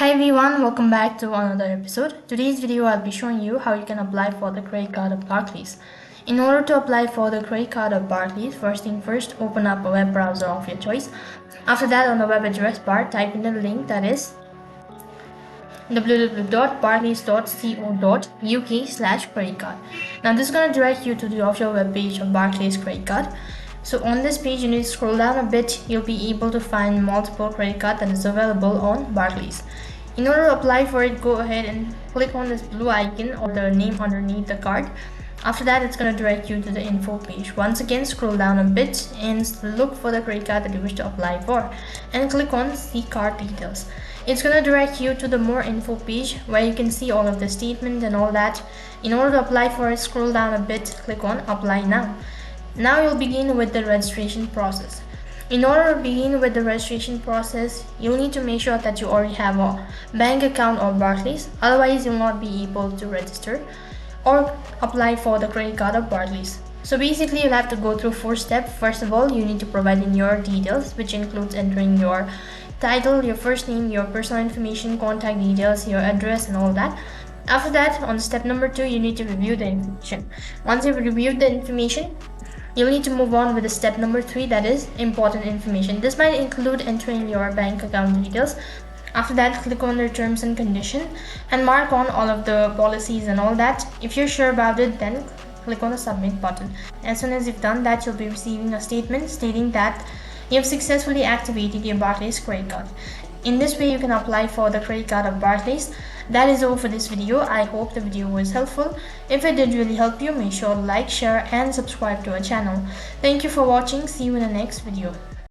Hi everyone, welcome back to another episode. Today's video I'll be showing you how you can apply for the credit card of Barclays. In order to apply for the credit card of Barclays, first thing first, open up a web browser of your choice. After that, on the web address bar, type in the link that is www.barclays.co.uk/credit card. Now this is going to direct you to the official web page of Barclays credit card. So on this page, you need to scroll down a bit. You'll be able to find multiple credit card that is available on Barclays. In order to apply for it, go ahead and click on this blue icon or the name underneath the card. After that, it's going to direct you to the info page. Once again, scroll down a bit and look for the credit card that you wish to apply for and click on see card details. It's going to direct you to the more info page where you can see all of the statement and all that. In order to apply for it, scroll down a bit, click on apply now. Now you'll begin with the registration process. In order to begin with the registration process, you'll need to make sure that you already have a bank account of Barclays, otherwise you'll not be able to register or apply for the credit card of Barclays. So basically you'll have to go through 4 steps. First of all, you need to provide in your details, which includes entering your title, your first name, your personal information, contact details, your address and all that. After that, on step number 2, you need to review the information. Once you've reviewed the information, you'll need to move on with the step number 3, that is important information. This might include entering your bank account details. After that, click on the terms and condition and mark on all of the policies and all that. If you're sure about it, then click on the submit button. As soon as you've done that, you'll be receiving a statement stating that you have successfully activated your Barclays credit card. In this way, you can apply for the credit card of Barclays. That is all for this video. I hope the video was helpful. If it did really help you, make sure to like, share and subscribe to our channel. Thank you for watching. See you in the next video.